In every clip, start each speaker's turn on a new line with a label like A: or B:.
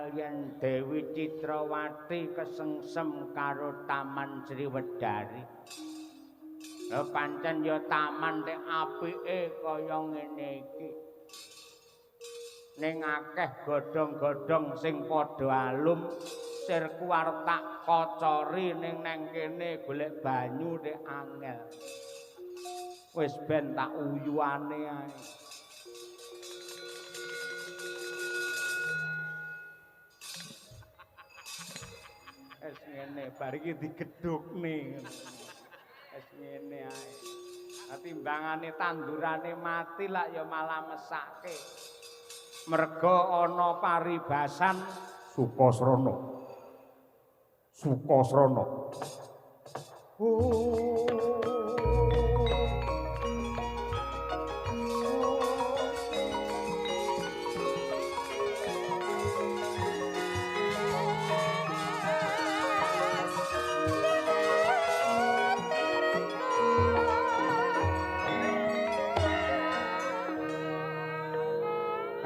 A: kaliyan Dewi Citrawati kesengsem karo Taman Sriwedari. Lha pancen ya taman nek apike kaya ngene iki. Ning akeh godhong-godhong sing padha alum sirku arep tak kocori ning nang kene golek banyu nek angel. Wis ben tak uyuane ae. Wis ngene bar iki digedhukne. Wis ngene ae. Timbangane tandurane mati lak ya malah mesake. Merga ana paribasan Sukasrana. Sukasrana.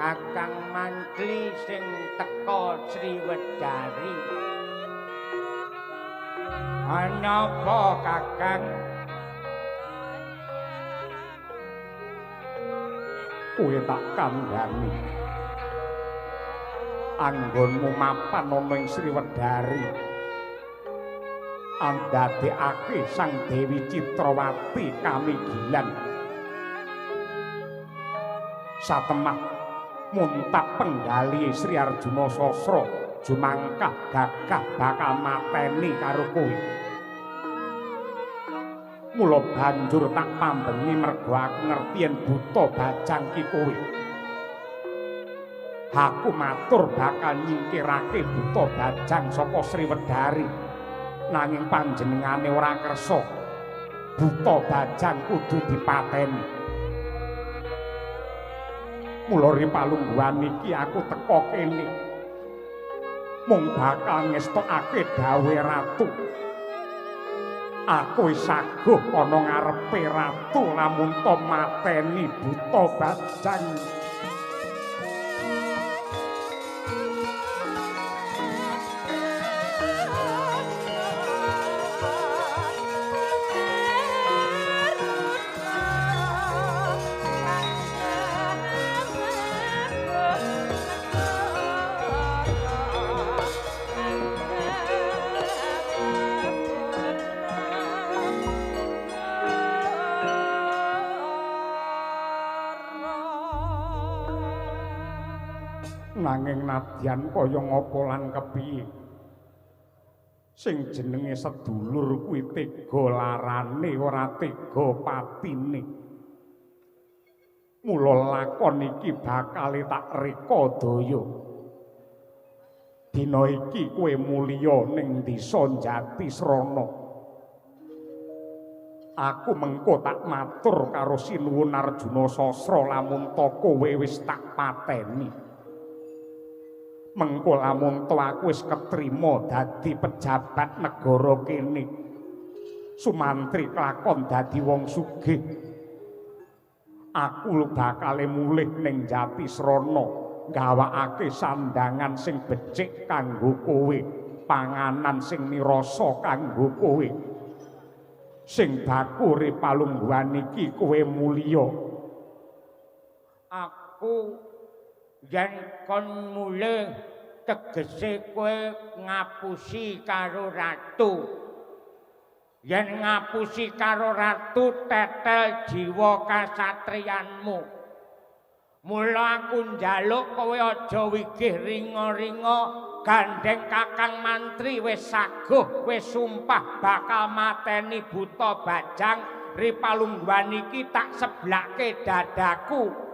A: Kakang Mantli sing teka Sriwedari. Anyapa Kakang? Kowe tak kandhani. Anggonmu mapan ana ing Sriwedari. Andadekake Sang Dewi Citrawati kamigilan. Satemah muntak penggali Sri Arjuna Sasra jumangkah gagah bakal mateni karo kowe. Mula banjur tak pambeni mergo aku ngerti yen buta bajang ki kowe. Aku matur bakal nyingkirake buta bajang saka Sriwedari. Nanging panjenengane ora kersa. Buta bajang kudu dipateni. Mula ripalungguhan iki aku teka kene mung bakal ngestokake dawuhe ratu. Aku wis saguh ana ngarepe ratu lamun to mateni buta bajang. Nanging nadyan kaya ngapa lan kepiye sing jenenge sedulur kuwi tega larane ora tega patine. Mula lakon iki bakal tak reka daya. Dina iki kowe mulya ning desa Jatisrana. Aku mengko tak matur karo Sinuwun Arjuna Sasra lamun to kowe wis tak pateni. Mengko lamun to aku wis ketrima dadi pejabat negara kene. Sumantri kelakon dadi wong sugih. Aku bakal mulih ning Jatisrana gawakake sandangan sing becik kanggo kowe, panganan sing nirasa kanggo kowe. Sing baku ripalungguhan iki kowe mulya. Aku yen kon mulih tegese kowe ngapusi karo ratu. Yen ngapusi karo ratu tetel jiwa kasatriyanmu. Mula aku njaluk kowe aja wigih ringa-ringa gandeng Kakang Mantri wis saguh wis sumpah bakal mateni buta bajang. Ripalungguhan iki tak seblake dadaku.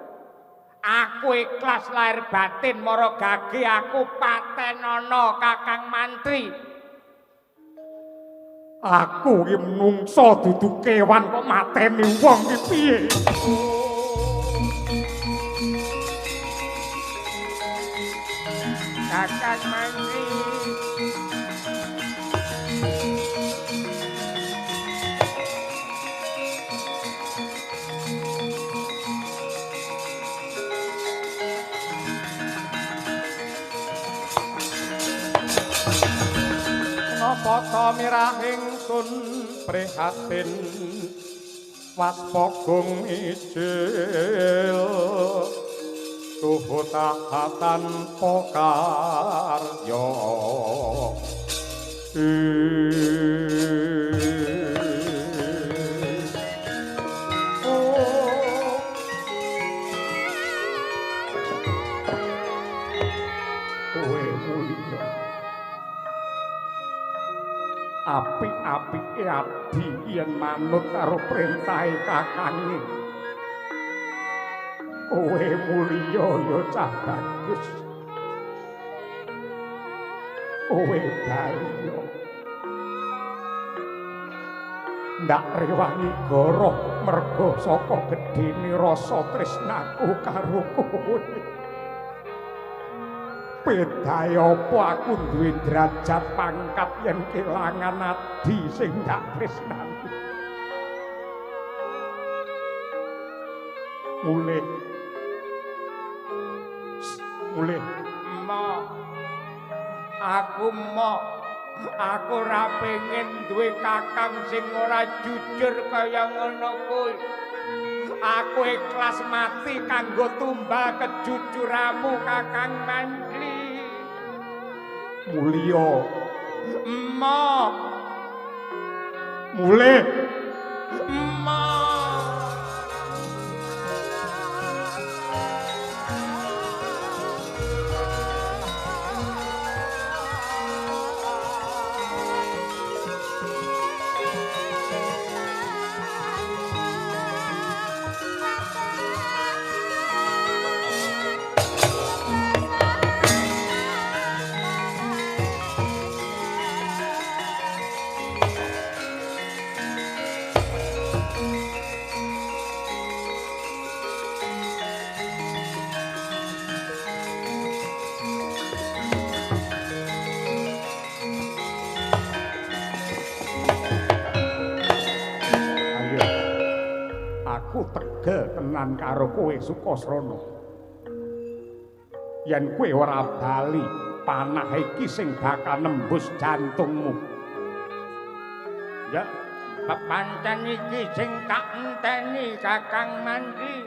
A: Aku ikhlas lahir batin mara gage aku patenana Kakang Mantri. Aku iki menungsa dudu kewan kok mateni wong iki piye? Kakang Mantri. tata mirahing sun prihatin waspagung ijil tuhu tahatan pokarya apik-apike adi yen manut karo perintahe kakange. Kowe mulya ya cah bagus. Kowe bahaya. Ndak rewangi goroh merga saka gedhene rasa tresnaku karo kowe. Bedahe apa aku duwe derajat pangkat yen kelangan adi sing ndak tresnani. Mulih aku ora pengen duwe kakang sing ora jujur kaya ngono kuwi. Aku ikhlas mati kanggo tumbal kejujuranmu Kakang Mandri. Mulya. Emok. Mulih. Emok. Tegel tenan karo kowe Sukasrana. Yen kowe ora bali, panah iki sing bakal nembus jantungmu. Ya, pancen iki sing tak enteni Kakang Mandri.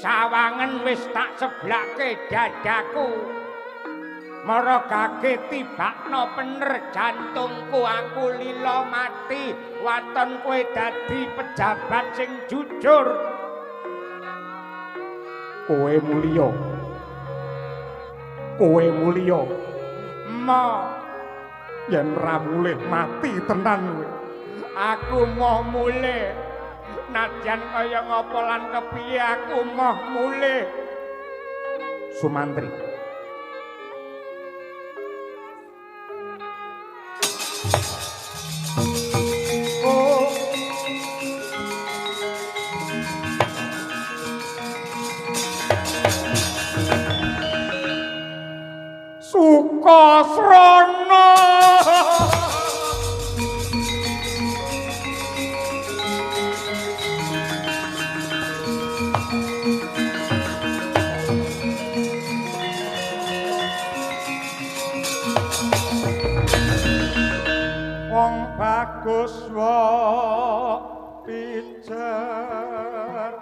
A: Sawangen wis tak seblake dadaku. Maragake tibakno bener jantungku aku lila mati waton kowe dadi pejabat sing jujur. Kowe mulya. Ma yen ra mulih mati tenan kowe. Aku mau mulih. Najan kaya ngapa lan kepiye aku mau mulih. Sumantri. Sukasrana wong bagus wae pijar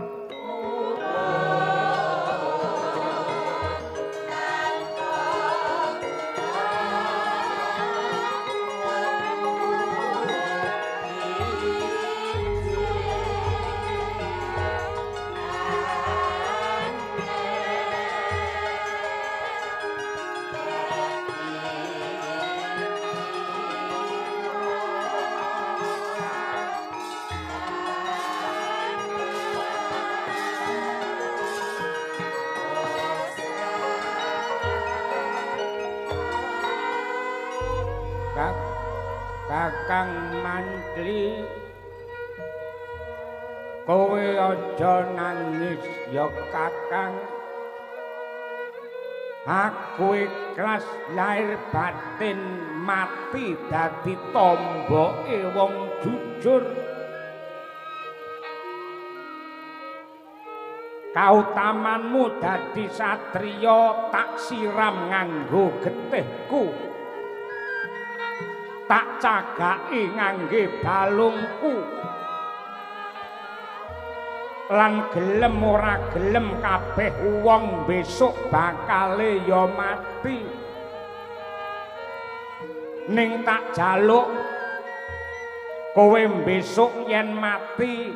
A: Kakang Mandri, kowe aja nangis ya Kakang. Aku ikhlas lahir batin mati dadi tomboke wong jujur. Kautamanmu dadi satriya tak siram nganggo getihku. tak cagaki ngangge balungku lan gelem ora gelem kabeh wong besok bakale ya mati ning tak jaluk kowe besok yen mati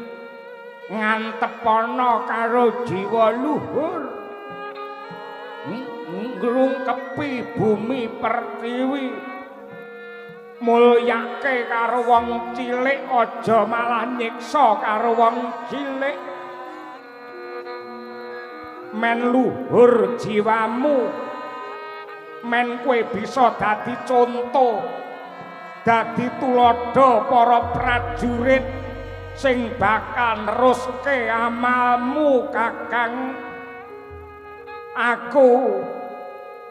A: ngantepana karo jiwa luhur ngrungkepi bumi pertiwi mulyake karo wong cilik aja malah nyiksa karo wong cilik men luhur jiwamu men kowe bisa dadi conto dadi tulodo para prajurit sing bakal neruske amalmu kakang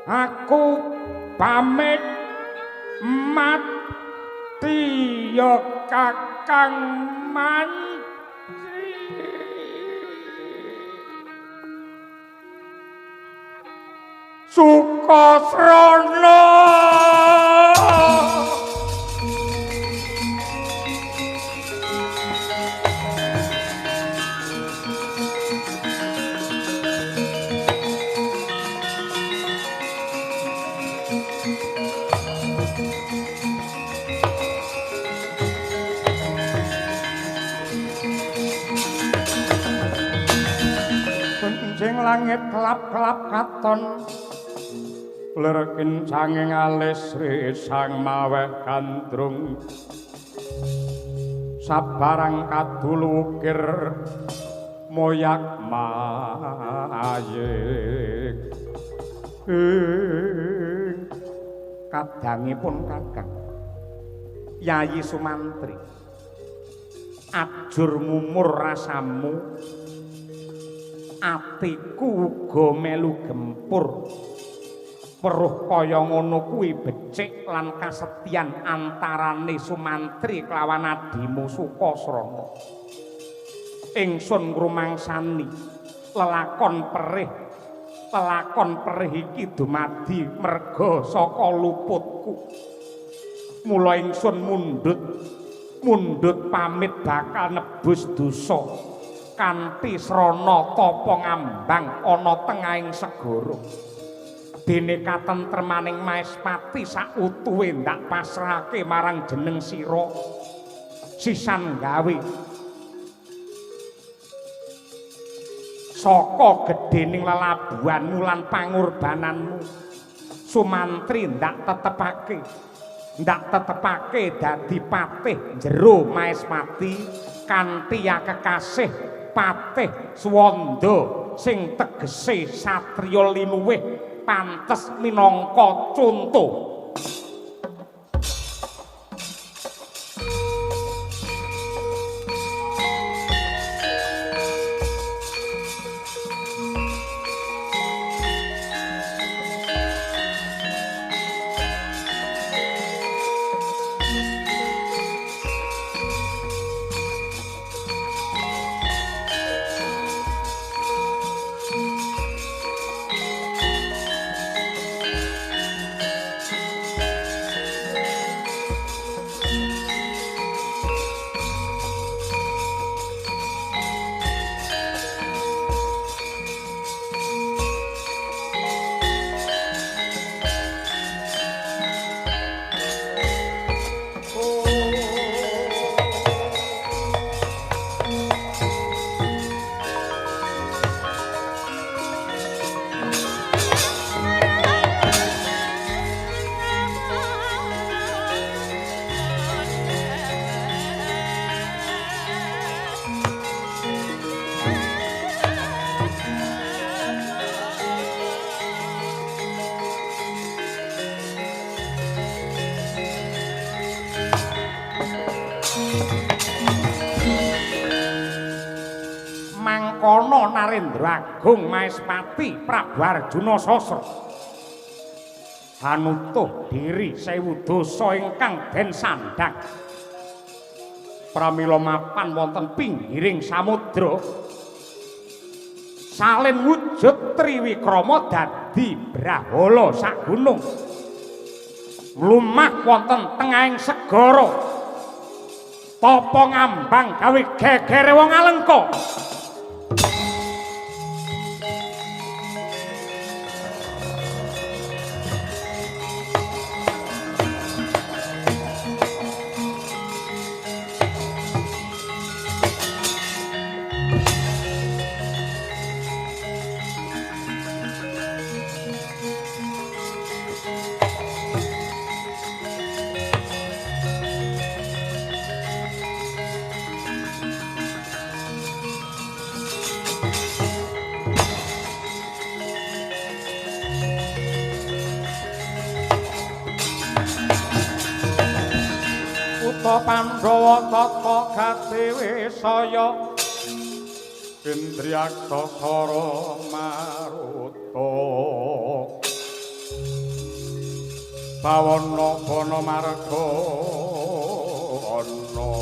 A: aku pamit mati ya kakang Mantri Sukasrana langit kelap-kelap katon lerkin sanging alis risang maweh gandrung sabarang kadulukir moyak mayik kadangipun kakang Yayi Sumantri ajur mumur rasamu atiku uga melu gempur weruh kaya ngono kuwi becik lan kasetyan antarane Sumantri kelawan adimu Sukasrana ingsun ngrumangsani lelakon perih iki dumadi merga saka luputku mula ingsun mundhut pamit bakal nebus dosa kanthi srana tapa ngambang ana tengahing segara dene katentremaning Maespati sautuhe ndak pasrahake marang jeneng sira sisan gawe saka gedhening lelabuhanmu lan pangorbananmu Sumantri ndak tetepake dadi patih jero Maespati kanthi kekasih Patih Swanda sing tegese satriya linuwih pantes minangka conto Mangkono Narendra Agung Maespati Prabu Arjuna Sasra hanutuh diri sewu dosa ingkang den sandhang pramila mapan wonten pinggiring samudra salin wujud triwikrama dadi brahala sak gunung lumah wonten tengahing segara tapa ngambang gawe gegere wong Alengka. Pandhawa tata gadewe saya Indriyaksasara maruta bawana bana marga ana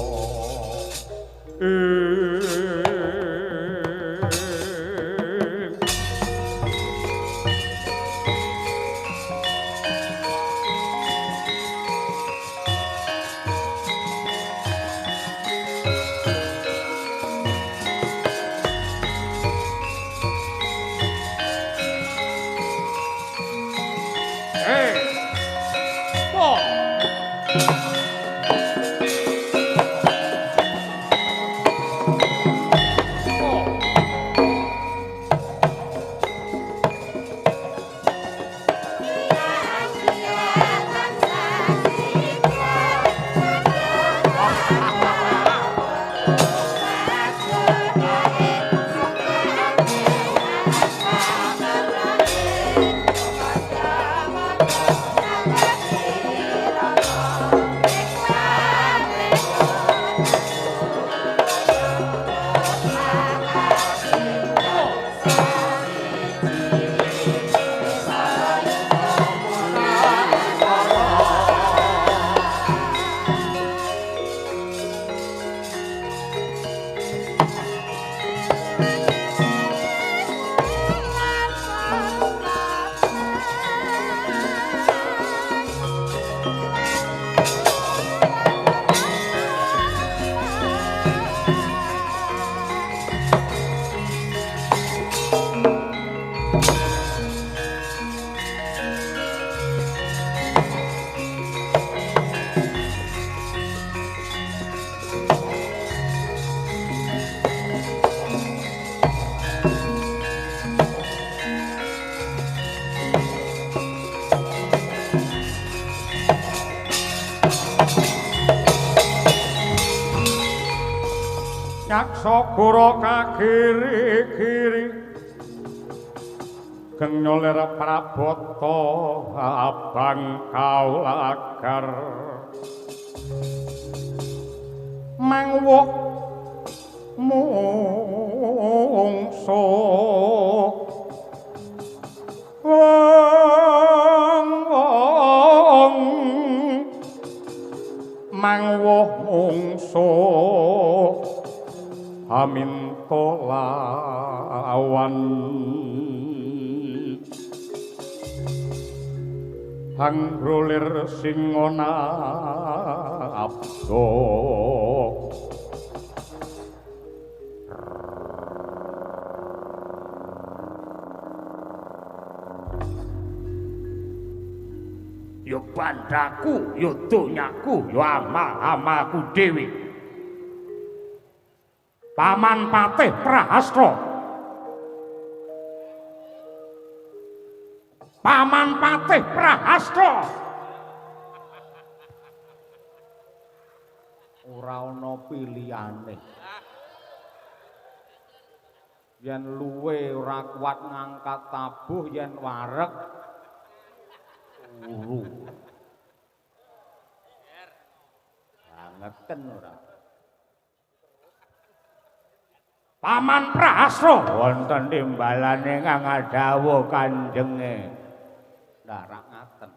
A: Yaksagara kagiri-giri genyoler prabata abang kaulagar mangwuk mungso wong mangwuh mungso aminta lawan anggrolir singona abdo yo bandaku yo donyaku yo amaku dewi Paman Patih Prahastra. Paman Patih Prahastra. Ora ana pilihane. Yen luwe ora kuat ngangkat tabuh yen wareg turu. Bangeten ora. Paman Prahastra wonten timbalane kang dawuh kanjenge. Ndarak ngaten.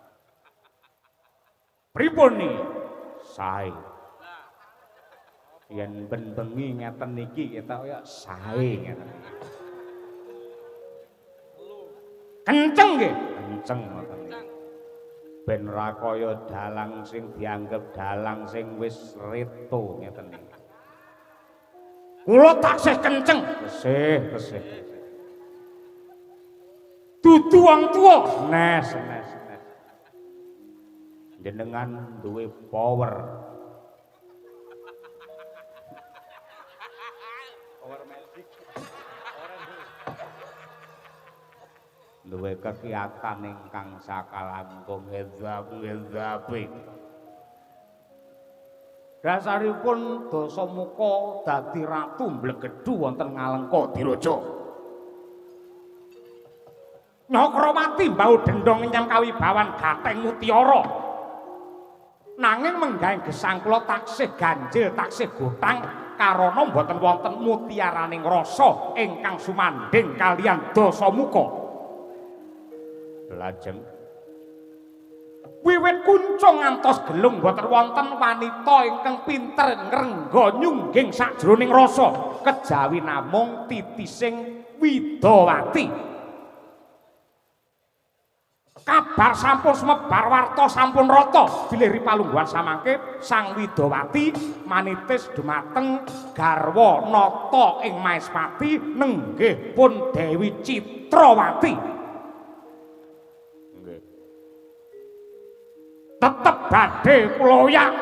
A: Pripun niki? Sae. Yen ben bengi ngeten niki ketok ya sae ngeten. Kenceng nggih, kenceng ngoten. ben ra kaya dalang sing dianggep dalang sing wis reto ngeten iki. Kula taksih kenceng, tesih. Dudu wong tuwa, nes. Jenengan duwe power. Power magic. Duwe kekiatan ingkang sakalangkung ngedap-ngedapi. Dasaripun Dasamuka dadi ratu mblegedhu wonten Ngalengka Diraja. Nyakrawati mbau dendha ngenyam kawibawan Gateng Mutiara. Nanging menggaing gesang kula taksih ganjil taksih gotang karana boten wonten mutiaraning rasa ingkang sumandhing kaliyan Dasamuka. Lajeng wiwit kuncung ngantos gelung boten wonten wanita ingkang pinter ngrengga nyungging sajroning rasa kejawi namung titising Widawati. Kabar sampun sumebar warta sampun rata bilih ripalungguhan samangke Sang Widawati manitis dumateng garwa nata ing Maespati nenggih pun Dewi Citrawati. Nggih. Tetep badhe kula oyang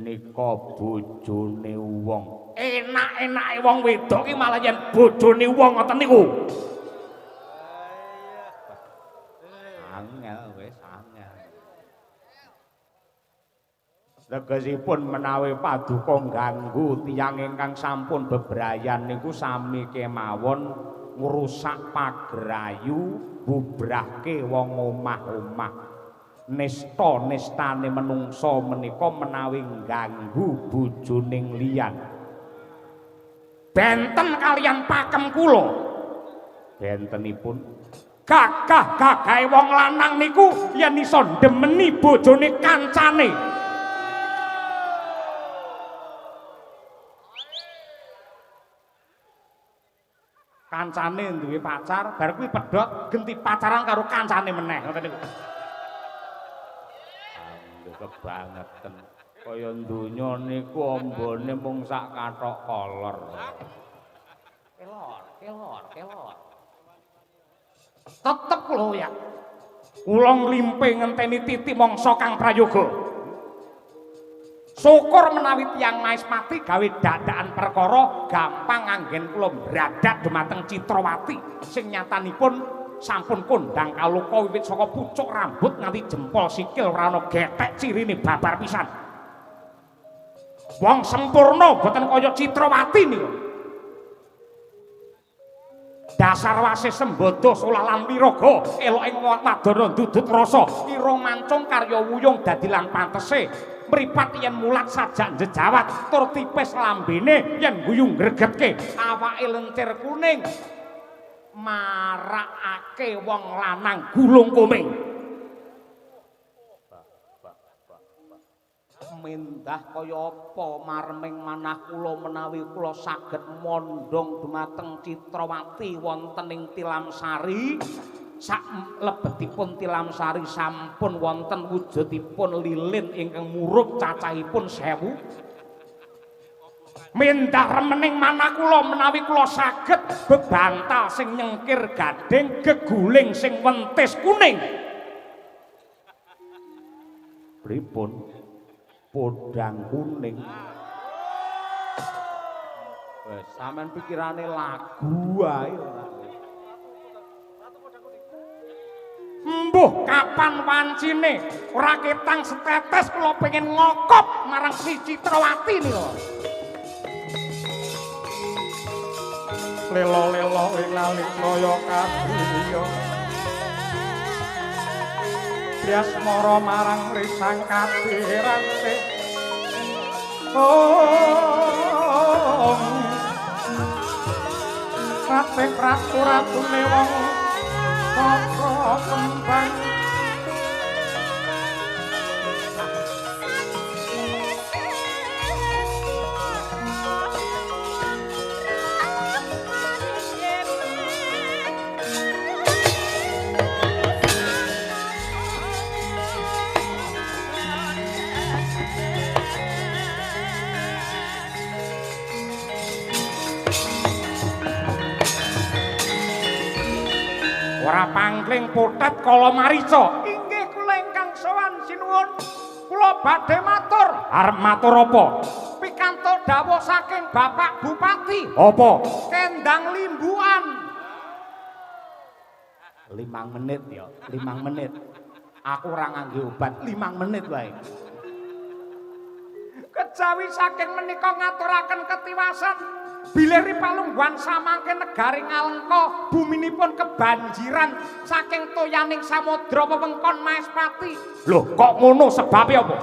A: nika bojone wong. Enak-enake wong wedok iki malah yen bojone wong ngoten niku. Tegesipun menawi paduka ganggu tiyang ingkang sampun bebrayan niku sami kemawon ngrusak pagrayu bubrahke wong omah-omah. Nista-nistane menungsa menika menawi ganggu bojoning liyan. Benten kaliyan pakem kula. Bentenipun gagah-gagahe wong lanang niku yen iso ndemeni bojone kancane. Kancane duwe pacar, bar kuwi pedhot genti pacaran karo kancane meneh ngoten niku. Kebangetan. Kaya donya niku ambane mung sak kathok kolor. Kelor. Tetep kula ya. Kula nglimpe ngenteni titik mangsa Kang Prayoga. Syukur menawi tiyang Maespati gawe dadakan perkara gampang anggen kula bradat dumateng Citrawati sing nyatanipun sampun kondang kaluka wiwit saka pucuk rambut nganti jempol sikil ora ana getek cirine babar pisan. Wong sempurna boten kaya Citrawati niku. Dasar wase sembodo sulalan wiraga elok ing wadana ndudut rasa ira mancung karya wuyung dadi lan pantese mripat yen mulat sajak jejawat tur tipis lambene yen guyung gregetke awake lencir kuning marakake wong lanang gulung kuming. Mendah kaya apa marming manah kula menawi kula saged mondhong dumateng Citrawati wonten ing Tilamsari. Sak lebetipun Tilamsari sampun wonten wujudipun lilin ingkang murup cacahipun 1000. Mendah remening manah kula menawi kula saged bebantal sing nyengkir gading geguling sing wentis kuning. Pripun? Podang kuning. Wes sampean pikirane lagu ae ora. Mbuh kapan wancine ora ketang setetes kula pengen ngokop marang si Citrawati niku. Lelo-lelo ing lalit kaya kadhiya. Yasmara marang risang kadirante. Rateng ratu-ratune wong kok kembang. ora pangling potet kala marica. Inggih kula ingkang sowan sinuwun. Kula badhe matur. Arep matur apa? Pikantuk dawuh saking Bapak Bupati. Apa? Kendang limbuan. 5 menit ya, 5 menit. Aku ora ngangge obat 5 menit wae. Kejawi saking menika ngaturaken ketiwasan bilih Ripalungguhan samangke negari Ngalengka buminipun kebanjiran saking toyaning samudra wewengkon Maespati. Lho kok ngono sebabe apa?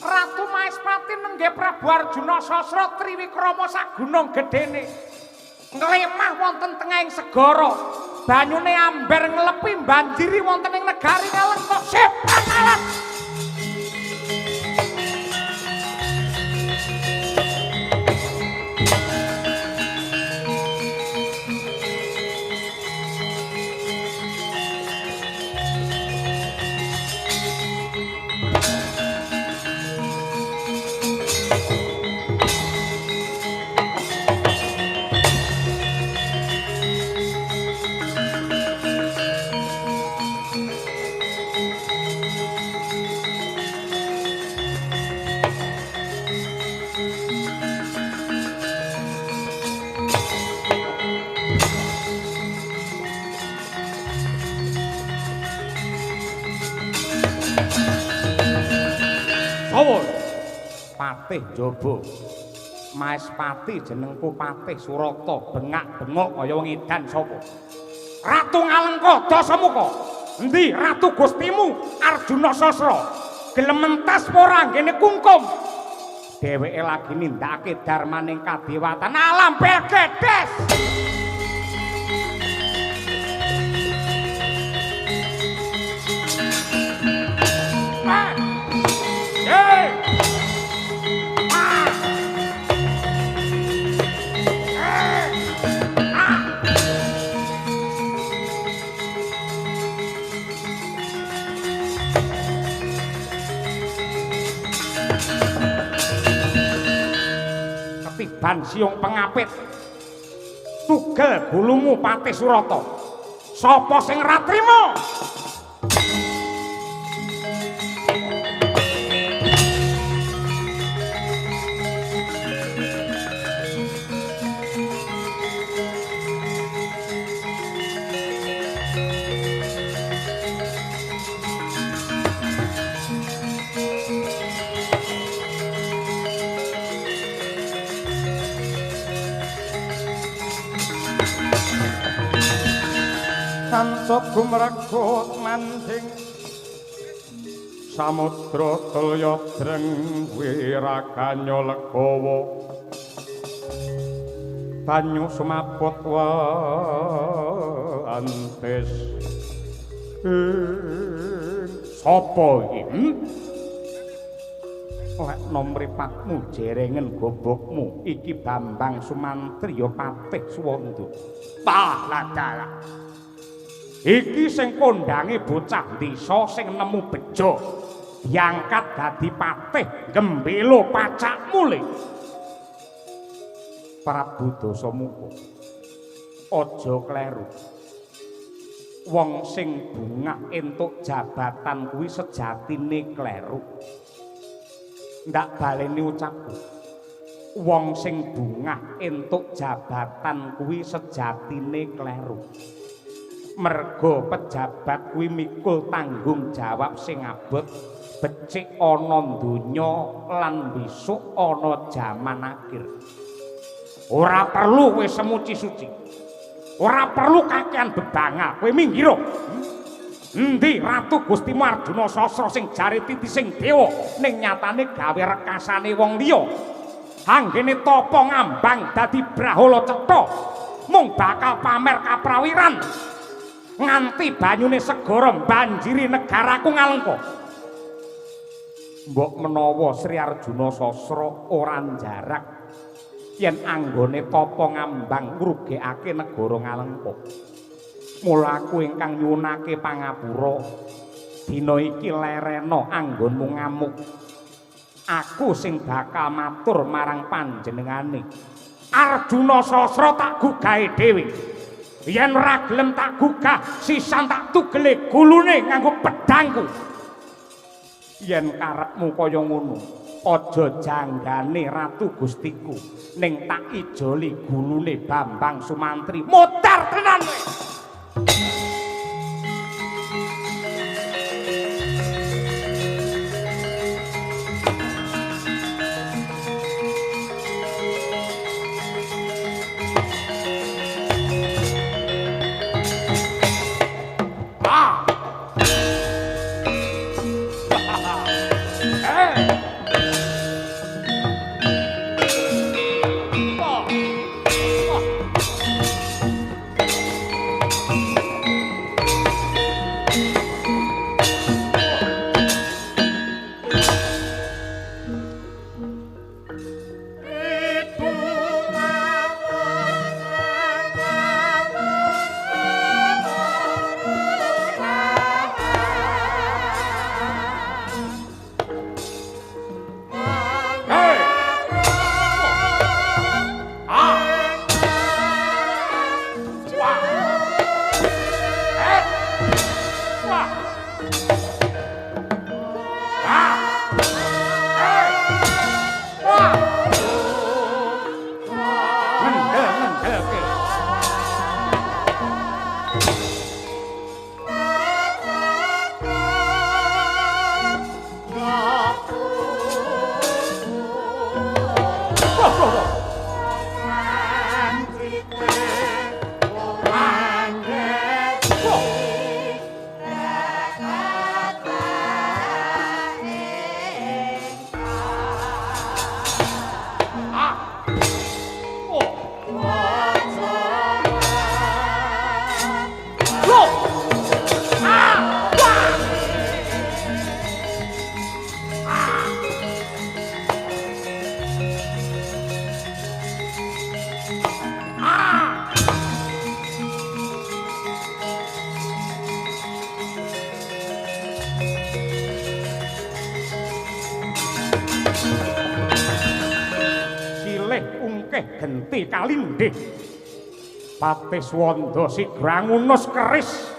A: Ratu Maespati nenggih Prabu Arjuna Sasra Triwikrama sak gunung gedene nglemah wonten tengahing segara banyune amber nglepi banjiri wonten ing negari Ngalengka. Sip alat. Patih Jaba Maespati jenengku Patih Surata bengak-bengok kaya wong edan sapa? Ratu Ngalengka Dasamuka. Endi ratu Gustimu Arjuna Sasra? Gelem mentas ora nggene kungkum. Dheweke lagi nindakake darmaning kadewatan alam Belgedes. Ketiban siung pengapit tugel gulumu Patih Surata. Sapa sing ra trima? Sansok gumregut manding samudra tulya dreng wiraganya legawa banyu sumaput antes sapa iki? Lek nomripatmu jerengen gobokmu iki Bambang Sumantriya Patih Suwanda. Paladala. Iki sing kondange bocah desa sing nemu bejo diangkat dadi patih gembelo pacak mule. Prabu Dasamuka aja kleru. Wong sing bungah entuk jabatan kuwi sejatine kleru. Ndak baleni ucapku. Wong sing bungah entuk jabatan kuwi sejatine kleru. Merga pejabat kuwi mikul tanggung jawab sing abot becik ana donya lan besok ana jaman akhir. Ora perlu kowe semuci-suci. Ora perlu kakean bebangah. Kowe minggir. Endi Ratu Gustimu Arjuna Sasra sing jare titising dewa ning nyatane gawe rekasane wong liya. Anggene tapa ngambang dadi Brahala Cetha mung bakal pamer kaprawiran. Nganti banyune segara banjiri negaraku Ngalengka. Mbok menawa Sri Arjuna Sasra ora jarak yen anggone tapa ngambang ngrugekake negara Ngalengka. Mula aku ingkang nyuwunake pangapura dina iki lerena anggonmu ngamuk. Aku sing bakal matur marang panjenengane. Arjuna Sasra tak gugahe dhewe. Yen ora gelem tak gugah, sisan tak tugele gulune nganggo pedangku. Yen karepmu kaya ngono, aja janggane Ratu Gustiku, ning tak ijoli gulune Bambang Sumantri. Modar tenan kowe. Genti kalindih Patiswanda Sigrangunus keris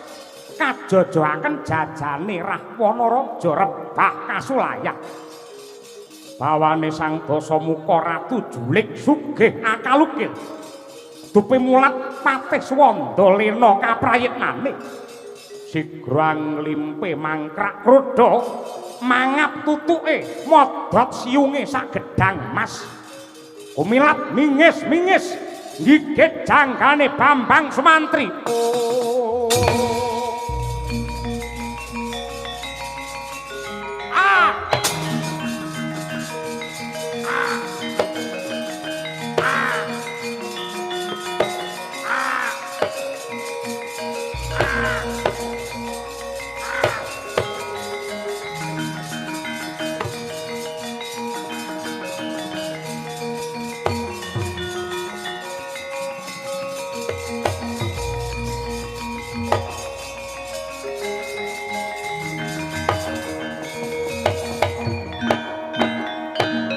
A: kajojoaken jajane Rahwana Raja rebah kasulayah bawane Sang Dasamuka Ratu Julik sugih akalukil dupe mulat Patiswanda lena kaprayitnane Sigrang limpe mangkrak krodha mangap tutuke modot siunge sagedhang mas kumilat mingis-mingis gigit janggane Bambang Sumantri.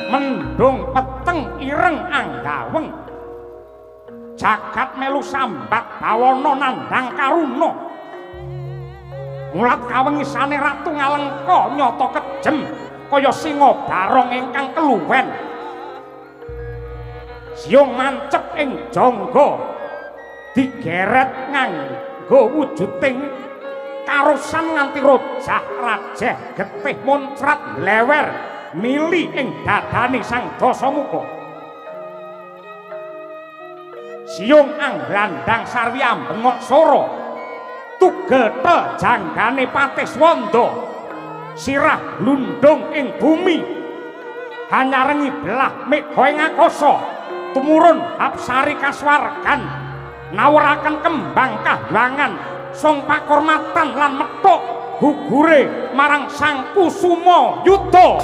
A: Mendung peteng ireng anggaweng jagat melu sambat bawana nandhang karuna mulat kawengisane Ratu Ngalengka nyata kejem kaya singa barong ingkang keluwen siung mancep ing jangga digeret nganggo wujuding karusan nganti rojah rajeh getih muncrat lewer mili ing dadane Sang Dasamuka siung angglandang sarwi ambeng sora tugetel janggane Patiswanda sirah glundung ing bumi hanyarengi belah mega ing akasa tumurun apsari kaswargan nawuraken kembang kahwangan song pakurmatan lan methuk gugure marang Sang Kusuma Yuda.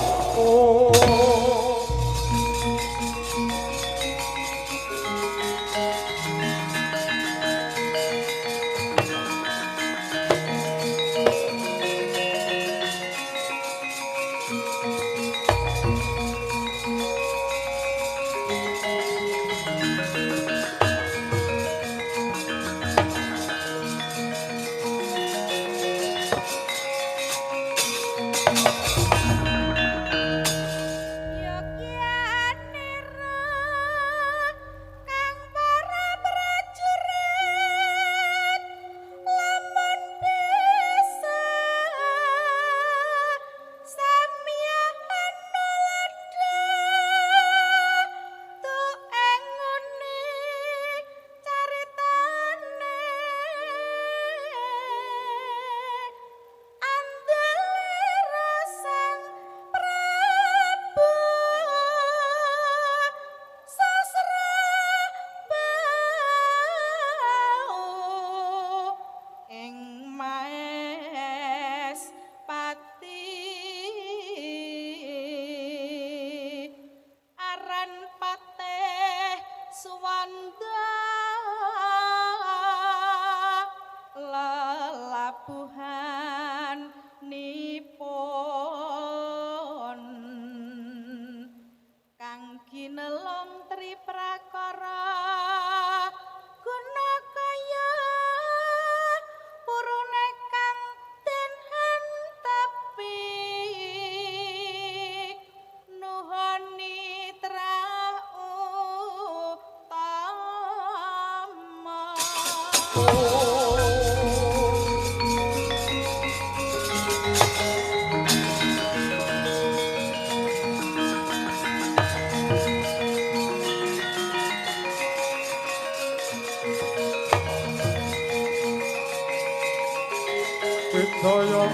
A: Widaya